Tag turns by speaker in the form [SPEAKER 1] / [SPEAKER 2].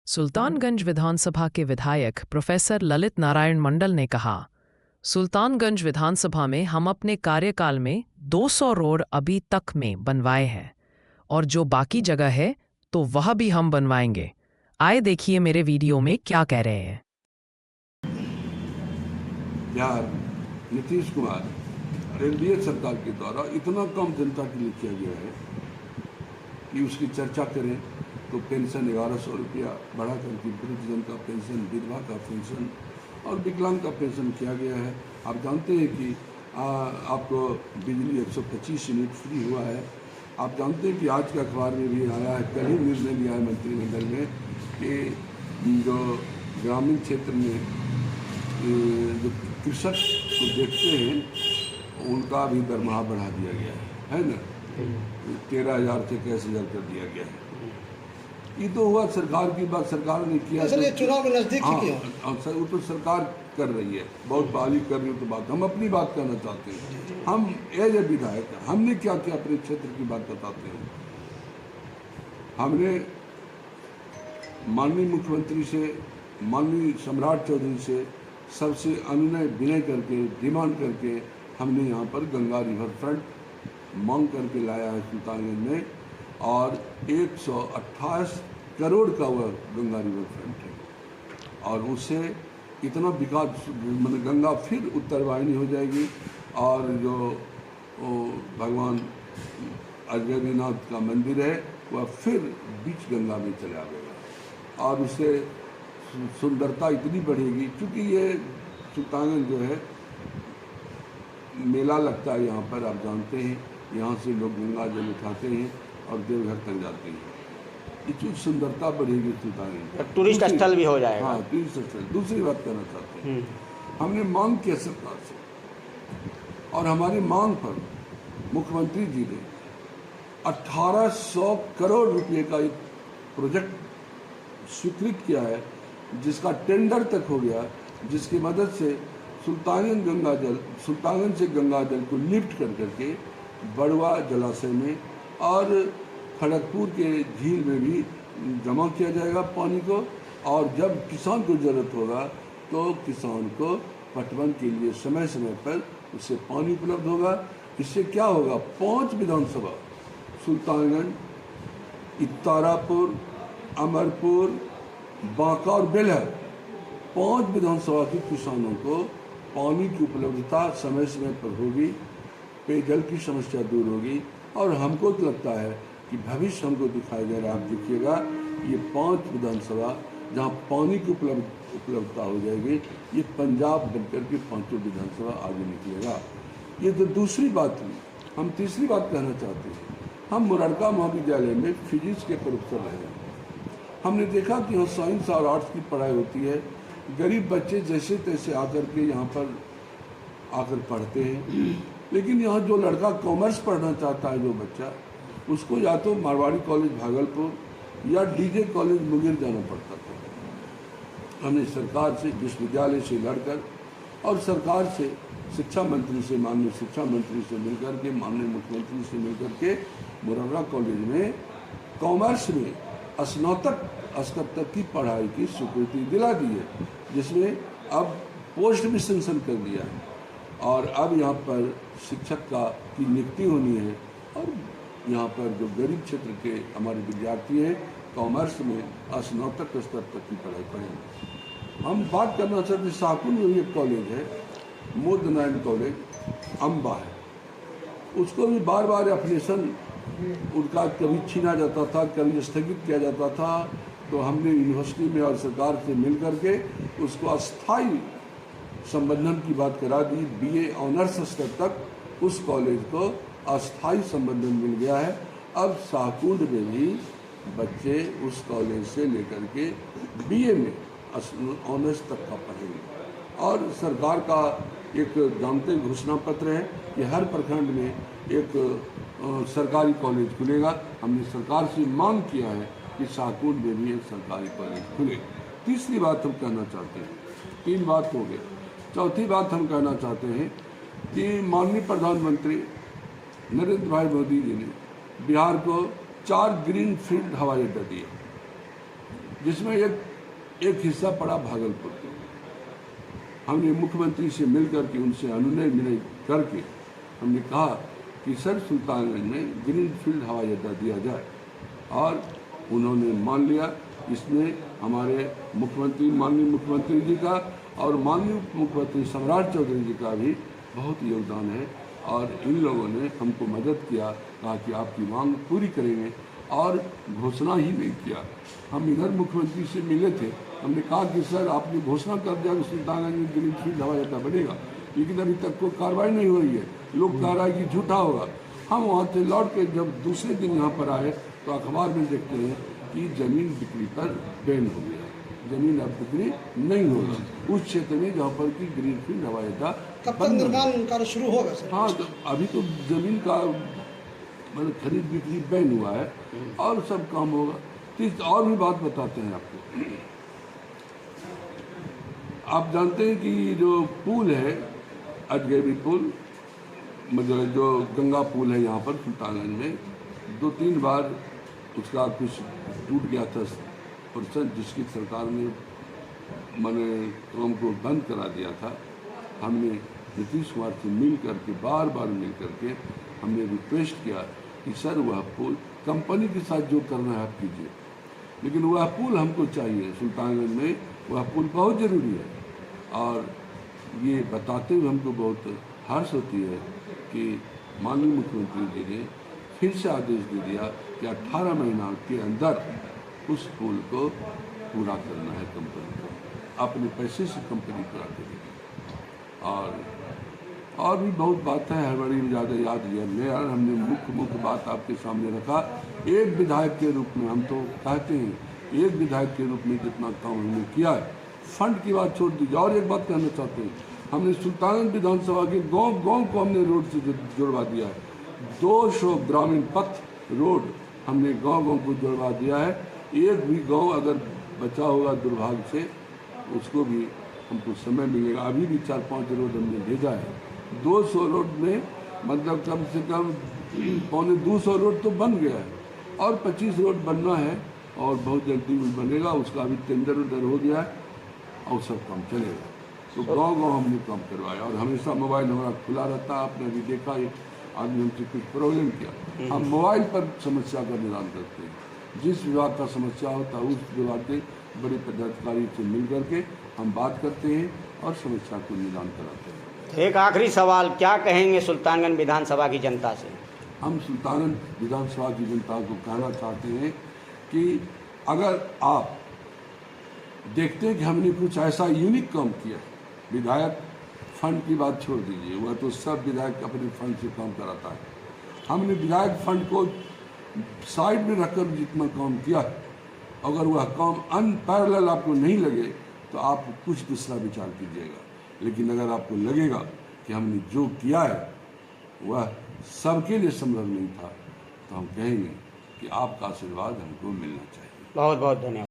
[SPEAKER 1] सुल्तानगंज विधानसभा के विधायक प्रोफेसर ललित नारायण मंडल ने कहा, सुल्तानगंज विधानसभा में हम अपने कार्यकाल में 200 रोड अभी तक में बनवाए हैं और जो बाकी जगह है तो वह भी हम बनवाएंगे। आए देखिए मेरे वीडियो में क्या कह रहे हैं।
[SPEAKER 2] बिहार नीतीश कुमार एनडीए सरकार के द्वारा इतना कम जनता के लिए किया गया है कि उसकी चर्चा करें तो पेंशन 1100 रुपया बढ़ा करके वृद्धजन का पेंशन, विधवा का पेंशन और विकलांग का पेंशन किया गया है। आप जानते हैं कि आपको बिजली 125 यूनिट फ्री हुआ है। आप जानते हैं कि आज के अखबार में भी आया है, कल ही निर्णय लिया है मंत्रिमंडल में कि जो ग्रामीण क्षेत्र में जो कृषक को देखते हैं उनका भी दरमाहा बढ़ा दिया गया है ना, 13,000 से 21,000 कर दिया गया है। ये तो हुआ सरकार की बात, सरकार ने किया
[SPEAKER 3] तो चुनाव में नजदीक किया।
[SPEAKER 2] वो तो सरकार कर रही है, बहुत बहाली कर रही है। तो बात हम अपनी बात करना चाहते हैं। हम एज ए विधायक हमने क्या किया अपने क्षेत्र की बात बताते हैं। हमने माननीय मुख्यमंत्री से, माननीय सम्राट चौधरी से सबसे अनुनय विनय करके, डिमांड करके हमने यहाँ पर गंगा रिवर फ्रंट मांग करके लाया है सुल्तानगंज में, और 128 करोड़ का वह गंगा रिवर फ्रंट है। और उससे इतना विकास, मतलब गंगा फिर उत्तर वाहिनी हो जाएगी और जो भगवान अजगैबीनाथ का मंदिर है वह फिर बीच गंगा में चला आएगा और उससे सुंदरता इतनी बढ़ेगी। क्योंकि ये सुल्तानगंज जो है मेला लगता है यहाँ पर, आप जानते हैं, यहाँ से लोग गंगा जल उठाते हैं और देवघर तक जाते हैं। इतनी सुंदरता बढ़ेगी सुल्तानगंज,
[SPEAKER 3] टूरिस्ट स्थल भी हो जाएगा।
[SPEAKER 2] हाँ, टूरिस्ट स्थल। दूसरी बात करना चाहते हैं, हमने मांग किया सरकार से और हमारी मांग पर मुख्यमंत्री जी ने 1800 करोड़ रुपए का एक प्रोजेक्ट स्वीकृत किया है, जिसका टेंडर तक हो गया, जिसकी मदद से सुल्तानगंज से गंगा जल को लिफ्ट कर करके बड़वा जलाशय में और खड़गपुर के झील में भी जमा किया जाएगा पानी को। और जब किसान को ज़रूरत होगा तो किसान को पटवन के लिए समय समय पर उससे पानी उपलब्ध होगा। इससे क्या होगा, 5 विधानसभा सुल्तानगंज, तारापुर, अमरपुर, बांका और बेलहर, 5 विधानसभा के किसानों को पानी की उपलब्धता समय समय पर होगी, पेयजल की समस्या दूर होगी। और हमको तो लगता है कि भविष्य हमको दिखाई दे रहा है। आप देखिएगा ये 5 विधानसभा जहाँ पानी की उपलब्धता हो जाएगी, ये पंजाब बनकर के 5 विधानसभा आगे निकलेगा। ये तो दूसरी बात हुई। हम तीसरी बात कहना चाहते हैं, हम मुरारका महाविद्यालय में फिजिक्स के प्रोफेसर रहे हैं। हमने देखा कि यहाँ साइंस और आर्ट्स की पढ़ाई होती है। गरीब बच्चे जैसे तैसे आकर के यहाँ पर आकर पढ़ते हैं, लेकिन यहाँ जो लड़का कॉमर्स पढ़ना चाहता है, जो बच्चा, उसको या तो मारवाड़ी कॉलेज भागलपुर या डीजे कॉलेज मुंगेर जाना पड़ता था। हमने सरकार से, विश्वविद्यालय से लड़कर और सरकार से, शिक्षा मंत्री से, माननीय शिक्षा मंत्री से मिलकर के, माननीय मुख्यमंत्री से मिलकर के मुरारका कॉलेज में कॉमर्स में स्नातक स्तर तक की पढ़ाई की स्वीकृति दिला दी है, जिसमें अब पोस्ट भी सेंक्शन कर दिया है। और अब यहाँ पर शिक्षक की नियुक्ति होनी है और यहाँ पर जो गरीब क्षेत्र के हमारे विद्यार्थी हैं कॉमर्स में स्नातक स्तर तक की पढ़ाई पढ़ेंगे। हम बात करना चाहते हैं, शाहपुर में एक कॉलेज है, मोद नारायण कॉलेज, अम्बा है, उसको भी बार बार एप्लीकेशन उनका कभी छीना जाता था, कभी स्थगित किया जाता था। तो हमने यूनिवर्सिटी में और सरकार से मिल करके उसको अस्थायी संबंधन की बात करा दी। बीए ऑनर्स स्तर तक उस कॉलेज को अस्थायी संबंधन मिल गया है। अब शाहकुंड में भी बच्चे उस कॉलेज से लेकर के बीए में ऑनर्स तक का पढ़ेंगे। और सरकार का एक जानते घोषणा पत्र है कि हर प्रखंड में एक सरकारी कॉलेज खुलेगा। हमने सरकार से मांग किया है कि शाहकुंड में भी एक सरकारी कॉलेज खुले। तीसरी बात हम कहना चाहते हैं, 3 बात हो गए। चौथी बात हम कहना चाहते हैं कि माननीय प्रधानमंत्री नरेंद्र भाई मोदी जी ने बिहार को 4 ग्रीन फील्ड हवाई अड्डा दिए। जिसमें एक हिस्सा पड़ा भागलपुर को। हमने मुख्यमंत्री से मिल करके उनसे अनुनय विनय करके हमने कहा कि सर सुल्तानगंज में ग्रीनफील्ड हवाई अड्डा दिया जाए, और उन्होंने मान लिया। इसमें हमारे माननीय मुख्यमंत्री जी का और माननीय मुख्यमंत्री सम्राट चौधरी जी का भी बहुत योगदान है, और इन लोगों ने हमको मदद किया, कहा कि आपकी मांग पूरी करेंगे, और घोषणा ही नहीं किया। हम इधर मुख्यमंत्री से मिले थे, हमने कहा कि सर आपने घोषणा कर दिया कि सुल्तानगंज में ग्रीनफील्ड हवाई अड्डा बनेगा, लेकिन अभी तक कोई कार्रवाई नहीं हो रही है। लोग कह रहा है कि झूठा होगा। हम वहाँ से लौट के जब दूसरे दिन यहाँ पर आए तो अखबार में देखते हैं कि जमीन बिक्री पर बैन हो गया, जमीन अब बिक्री नहीं होगा उस क्षेत्र में जहाँ पर कि ग्रीनफील्ड हवाई अड्डा।
[SPEAKER 3] कब तक निर्माण कार्य शुरू होगा सर?
[SPEAKER 2] हाँ, तो अभी तो जमीन का मतलब खरीद बिक्री बैन हुआ है और सब काम होगा। तो और भी बात बताते हैं आपको। आप जानते हैं कि जो पुल है अजगैबी पुल, मतलब जो गंगा पुल है यहाँ पर सुल्तानगंज में, 2-3 बार उसका कुछ टूट गया था परसेंट, जिसकी सरकार ने मैंने काम को बंद करा दिया था। हमने नीतीश कुमार से मिल करके बार मिल करके हमने रिक्वेस्ट किया कि सर वह पुल कंपनी के साथ जो करना है आप कीजिए, लेकिन वह पुल हमको चाहिए। सुल्तानगंज में वह पुल बहुत ज़रूरी है, और ये बताते हुए हमको बहुत हर्ष होती है कि माननीय मुख्यमंत्री जी ने फिर से आदेश दे दिया कि 18 महीना के अंदर उस पुल को पूरा करना है कंपनी को, अपने पैसे से कंपनी पूरा करेगी। और भी बहुत बात है, हड़बड़ी में ज़्यादा याद लिया मैं, और हमने मुख्य बात आपके सामने रखा। एक विधायक के रूप में हम तो कहते हैं, एक विधायक के रूप में जितना काम हमने किया है, फंड की बात छोड़ दीजिए। और एक बात कहना चाहते हैं, हमने सुल्तानगंज विधानसभा के गांव को हमने रोड से जुड़वा दिया है। 200 ग्रामीण पथ रोड हमने गांव को जुड़वा दिया है। एक भी गांव अगर बचा होगा दुर्भाग्य से, उसको भी हमको समय मिलेगा। अभी भी 4-5 रोड हमने भेजा है। 200 रोड में मतलब कम से कम 250 रोड तो बन गया है, और 25 रोड बनना है, और बहुत जल्दी बनेगा। उसका अभी टेंडर हो गया है, और सब काम चलेगा। तो गांव हमने काम करवाया, और हमेशा मोबाइल हमारा खुला रहता है। आपने अभी देखा है, आदमी हमसे कुछ प्रॉब्लम किया, हम मोबाइल पर समस्या का निदान करते हैं। जिस विभाग का समस्या होता है उस विभाग के बड़े पदाधिकारी से मिल करके हम बात करते हैं और समस्या को निदान कराते हैं।
[SPEAKER 3] एक आखिरी सवाल, क्या कहेंगे सुल्तानगंज विधानसभा की जनता से? हम
[SPEAKER 2] सुल्तानगंज विधानसभा की जनता को कहना चाहते हैं कि अगर आप देखते हैं कि हमने कुछ ऐसा यूनिक काम किया, विधायक फंड की बात छोड़ दीजिए, वह तो सब विधायक अपने फंड से काम कराता है। हमने विधायक फंड को साइड में रखकर जितना काम किया है, अगर वह काम अनपैरेलल आपको नहीं लगे तो आप कुछ दूसरा विचार कीजिएगा। लेकिन अगर आपको लगेगा कि हमने जो किया है वह सबके लिए संभव नहीं था, तो हम कहेंगे कि आपका आशीर्वाद हमको मिलना चाहिए।
[SPEAKER 3] बहुत बहुत धन्यवाद।